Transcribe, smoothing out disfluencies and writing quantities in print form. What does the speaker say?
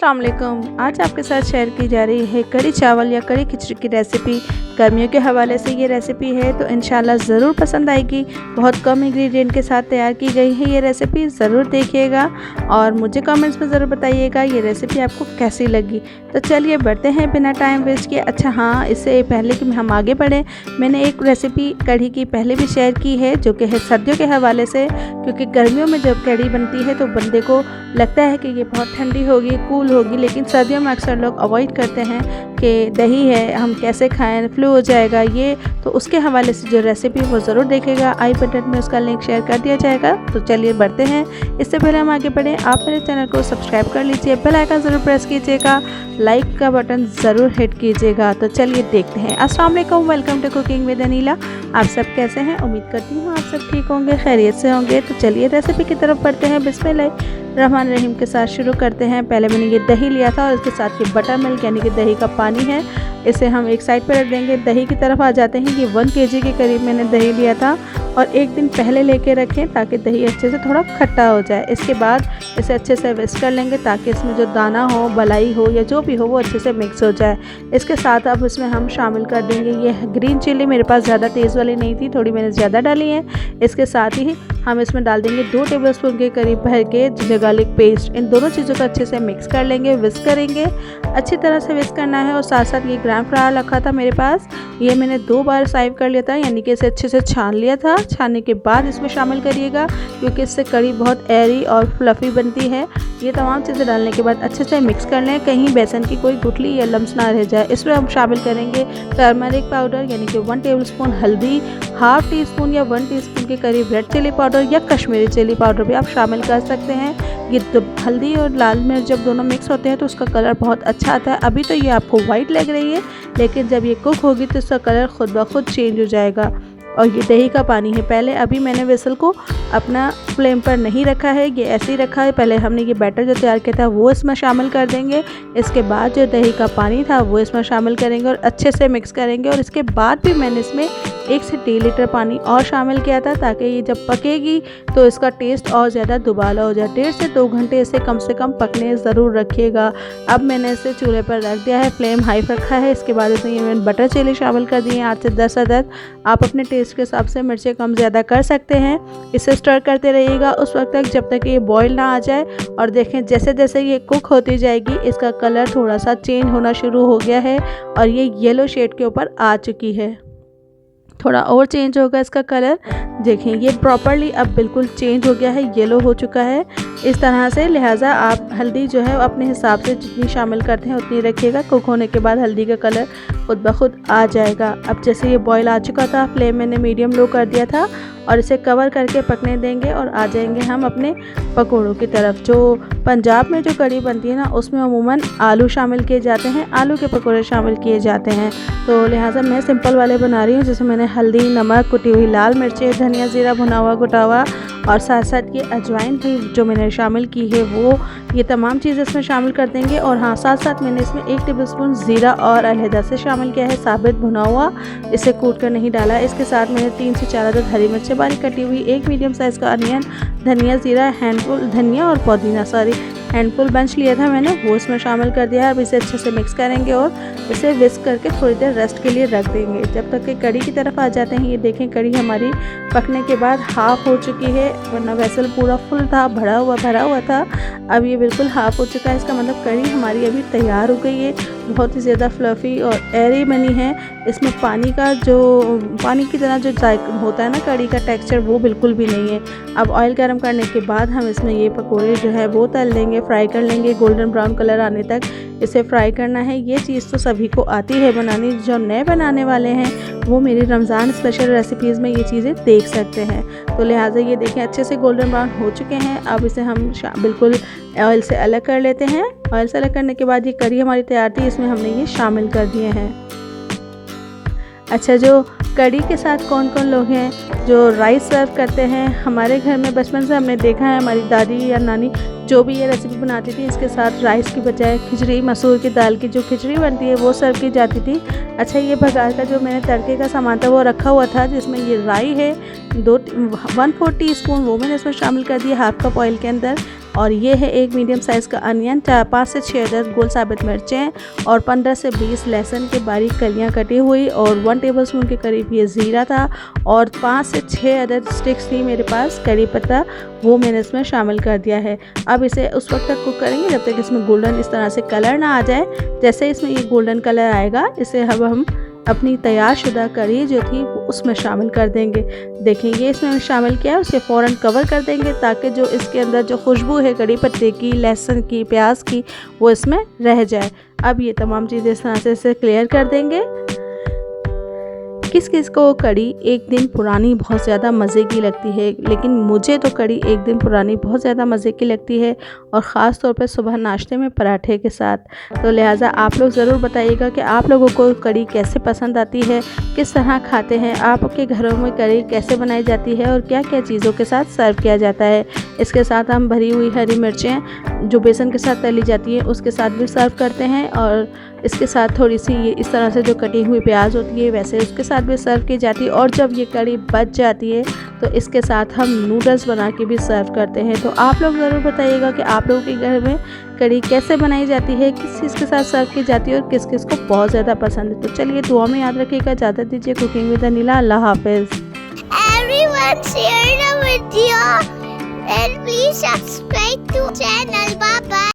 अस्सलाम वालेकुम। आज आपके साथ शेयर की जा रही है कढ़ी चावल या कढ़ी खिचड़ी की रेसिपी। गर्मियों के हवाले से ये रेसिपी है तो इंशाल्लाह ज़रूर पसंद आएगी। बहुत कम इंग्रेडिएंट के साथ तैयार की गई है ये रेसिपी, ज़रूर देखिएगा और मुझे कमेंट्स में ज़रूर बताइएगा ये रेसिपी आपको कैसी लगी। तो चलिए बढ़ते हैं बिना टाइम वेस्ट किए। अच्छा हाँ, इससे पहले कि हम आगे बढ़ें, मैंने एक रेसिपी कढ़ी की पहले भी शेयर की है जो कि है सर्दियों के हवाले से, क्योंकि गर्मियों में जब कढ़ी बनती है तो बंदे को लगता है कि ये बहुत ठंडी होगी, कूल होगी, लेकिन सर्दियों में अक्सर लोग अवॉइड करते हैं कि दही है हम कैसे खाएं, फ्लू हो जाएगा ये। तो उसके हवाले से जो रेसिपी वो ज़रूर देखेगा, आई बटन में उसका लिंक शेयर कर दिया जाएगा। तो चलिए बढ़ते हैं। इससे पहले हम आगे बढ़ें, आप मेरे चैनल को सब्सक्राइब कर लीजिए, बेल आइकन ज़रूर प्रेस कीजिएगा, लाइक का बटन ज़रूर हिट कीजिएगा। तो चलिए देखते हैं। अस्सलाम वालेकुम, welcome to cooking with Anila. आप सब कैसे हैं? उम्मीद करती हूँ आप सब ठीक होंगे, खैरियत से होंगे। तो चलिए रेसिपी की तरफ बढ़ते हैं। बिस्मिल्लाहिर्रहमानिर्रहीम के साथ शुरू करते हैं। पहले मैंने ये दही लिया था और इसके साथ ये बटर मिल्क यानी कि दही का पानी है, इसे हम एक साइड पर रख देंगे। दही की तरफ आ जाते हैं। ये 1 kg के करीब मैंने दही लिया था और एक दिन पहले लेके रखें ताकि दही अच्छे से थोड़ा खट्टा हो जाए। इसके बाद इसे अच्छे से विस्क कर लेंगे ताकि इसमें जो दाना हो, बलाई हो या जो भी हो वो अच्छे से मिक्स हो जाए। इसके साथ अब इसमें हम शामिल कर देंगे ये ग्रीन चिली, मेरे पास ज़्यादा तेज़ वाली नहीं थी, थोड़ी मैंने ज़्यादा डाली है। इसके साथ ही हम इसमें डाल देंगे 2 टेबलस्पून के करीब भर के जिंजर गार्लिक पेस्ट। इन दोनों चीज़ों को अच्छे से मिक्स कर लेंगे, विस्क करेंगे, अच्छी तरह से विस्क करना है। और साथ साथ ये ग्राम फ्लावर रखा था मेरे पास, ये मैंने 2 बार साइव कर लिया था, यानी कि इसे अच्छे से छान लिया था। छानने के बाद इसमें शामिल करिएगा क्योंकि इससे कढ़ी बहुत एयरी और फ्लफ़ी बनती है। ये तमाम चीज़ें डालने के बाद अच्छे से मिक्स कर लें, कहीं बेसन की कोई गुठली या लम्स ना रह जाए। इसमें हम शामिल करेंगे टर्मरिक पाउडर यानी कि 1 टेबलस्पून हल्दी, ½ टीस्पून या 1 टीस्पून के करीब रेड चिली पाउडर या कश्मीरी चिली पाउडर भी आप शामिल कर सकते हैं। ये हल्दी और लाल मिर्च जब दोनों मिक्स होते हैं तो उसका कलर बहुत अच्छा आता है। अभी तो ये आपको वाइट लग रही है, लेकिन जब ये कुक होगी तो इसका कलर खुद ब खुद चेंज हो जाएगा। और ये दही का पानी है। पहले अभी मैंने वेसल को अपना फ्लेम पर नहीं रखा है, ये ऐसे ही रखा है। पहले हमने ये बैटर जो तैयार किया था वो इसमें शामिल कर देंगे। इसके बाद जो दही का पानी था वो इसमें शामिल करेंगे और अच्छे से मिक्स करेंगे। और इसके बाद भी मैंने इसमें 1 से 1.5 लीटर पानी और शामिल किया था ताकि ये जब पकेगी तो इसका टेस्ट और ज़्यादा दुबाला हो जाए। 1.5 से 2 घंटे इसे कम से कम पकने ज़रूर रखिएगा। अब मैंने इसे चूल्हे पर रख दिया है, फ्लेम हाई रखा है। इसके बाद इसमें मैंने बटर चिली शामिल कर दी है 8 से 10 अदद। आप अपने टेस्ट के हिसाब से मिर्चें कम ज़्यादा कर सकते हैं। इसे स्टर करते रहिएगा उस वक्त तक जब तक ये बॉईल ना आ जाए। और देखें जैसे जैसे ये कुक होती जाएगी इसका कलर थोड़ा सा चेंज होना शुरू हो गया है और ये येलो शेड के ऊपर आ चुकी है। थोड़ा और चेंज होगा इसका कलर। देखें ये प्रॉपरली अब बिल्कुल चेंज हो गया है, येलो हो चुका है इस तरह से। लिहाजा आप हल्दी जो है अपने हिसाब से जितनी शामिल करते हैं उतनी रखिएगा। कुक होने के बाद हल्दी का कलर खुद ब खुद आ जाएगा। अब जैसे ये बॉईल आ चुका था, फ्लेम मैंने मीडियम लो कर दिया था और इसे कवर करके पकने देंगे और आ जाएंगे हम अपने पकौड़ों की तरफ। जो पंजाब में जो कढ़ी बनती है ना उसमें अमूमन आलू शामिल किए जाते हैं, आलू के पकौड़े शामिल किए जाते हैं। तो लिहाजा मैं सिंपल वाले बना रही हूँ जिसमें मैंने हल्दी, नमक, कुटी हुई लाल मिर्चें, धनिया, ज़ीरा भुना हुआ कुटा हुआ और साथ साथ ये अजवाइन भी जो मैंने शामिल की है वो, ये तमाम चीज़ें इसमें शामिल कर देंगे। और हाँ, साथ साथ मैंने इसमें 1 टेबलस्पून ज़ीरा और अलहदा से शामिल किया है, साबित भुना हुआ, इसे कूट कर नहीं डाला। इसके साथ मैंने 3 से 4 अदद हरी मिर्चें बारीक कटी हुई, 1 मीडियम साइज़ का अनियन, धनिया, ज़ीरा, हैंडफुल धनिया और पुदीना, हैंडफुल बंच लिया था मैंने, वो इसमें शामिल कर दिया है। अब इसे अच्छे से मिक्स करेंगे और इसे विस्क करके थोड़ी देर रेस्ट के लिए रख देंगे जब तक कि कढ़ी की तरफ आ जाते हैं। ये देखें कढ़ी हमारी पकने के बाद हाफ़ हो चुकी है, वरना वेसल पूरा फुल था, भरा हुआ था। अब ये बिल्कुल हाफ़ हो चुका है, इसका मतलब कढ़ी हमारी अभी तैयार हो गई है। बहुत ही ज़्यादा फ्लफ़ी और एयरी बनी है। इसमें पानी की तरह जो जायका होता है ना कढ़ी का टेक्सचर, वो बिल्कुल भी नहीं है। अब ऑयल गर्म करने के बाद हम इसमें ये पकौड़े जो है वो तल लेंगे, फ्राई कर लेंगे, गोल्डन ब्राउन कलर आने तक इसे फ्राई करना है। ये चीज़ तो सभी को आती है बनानी, जो नए बनाने वाले हैं वो मेरी रमज़ान स्पेशल रेसिपीज़ में ये चीज़ें देख सकते हैं। तो लिहाजा ये देखें अच्छे से गोल्डन ब्राउन हो चुके हैं। अब इसे हम बिल्कुल ऑयल से अलग कर लेते हैं। ऑयल से अलग करने के बाद ये कढ़ी हमारी तैयार थी, इसमें हमने ये शामिल कर दिए हैं। अच्छा, जो कढ़ी के साथ कौन कौन लोग हैं जो राइस सर्व करते हैं? हमारे घर में बचपन से हमने देखा है, हमारी दादी या नानी जो भी ये रेसिपी बनाती थी इसके साथ राइस की बजाय खिचड़ी, मसूर की दाल की जो खिचड़ी बनती है वो सर्व की जाती थी। अच्छा, ये बघार का जो मैंने तड़के का सामान था वो रखा हुआ था जिसमें ये राई है 1/4 टीस्पून, वो मैंने इसमें शामिल कर दिया 1/2 कप ऑयल के अंदर। और ये है एक मीडियम साइज़ का अनियन, 5 से 6 अदद गोल साबित मिर्चें और 15 से 20 लहसुन की बारीक कलियां कटी हुई और 1 टेबलस्पून के करीब ये ज़ीरा था और 5 से 6 अदद स्टिक्स थी मेरे पास करी पत्ता, वो मैंने इसमें शामिल कर दिया है। अब इसे उस वक्त तक कुक करेंगे जब तक इसमें गोल्डन इस तरह से कलर ना आ जाए। जैसे इसमें ये गोल्डन कलर आएगा, इसे अब हम अपनी तैयार शुदा करी जो थी उसमें शामिल कर देंगे। देखें ये इसमें शामिल किया है, उसे फ़ौरन कवर कर देंगे ताकि जो इसके अंदर जो खुशबू है कड़ी पत्ते की, लहसुन की, प्याज की, वो इसमें रह जाए। अब ये तमाम चीज़ें इस तरह से इसे क्लियर कर देंगे। किस किस को कड़ी एक दिन पुरानी बहुत ज़्यादा मज़े की लगती है, लेकिन मुझे तो कड़ी एक दिन पुरानी बहुत ज़्यादा मज़े की लगती है और ख़ास तौर पर सुबह नाश्ते में पराठे के साथ। तो लिहाजा आप लोग ज़रूर बताइएगा कि आप लोगों को कड़ी कैसे पसंद आती है, किस तरह खाते हैं, आपके घरों में कड़ी कैसे बनाई जाती है और क्या क्या चीज़ों के साथ सर्व किया जाता है। इसके साथ हम भरी हुई हरी मिर्चें जो बेसन के साथ तली जाती है उसके साथ भी सर्व करते हैं और इसके साथ थोड़ी सी ये इस तरह से जो कटी हुई प्याज होती है वैसे उसके साथ भी सर्व की जाती है। और जब ये कड़ी बच जाती है तो इसके साथ हम नूडल्स बना के भी सर्व करते हैं। तो आप लोग ज़रूर बताइएगा कि आप लोगों के घर में कड़ी कैसे बनाई जाती है, किस चीज़ के साथ सर्व की जाती है और किस किस को बहुत ज़्यादा पसंद है। तो चलिए दुआ में याद रखिएगा। इजाज़त दीजिए। Cooking with Anila. अल्लाह हाफिज़। Everyone share the video and please subscribe to channel. Bye bye.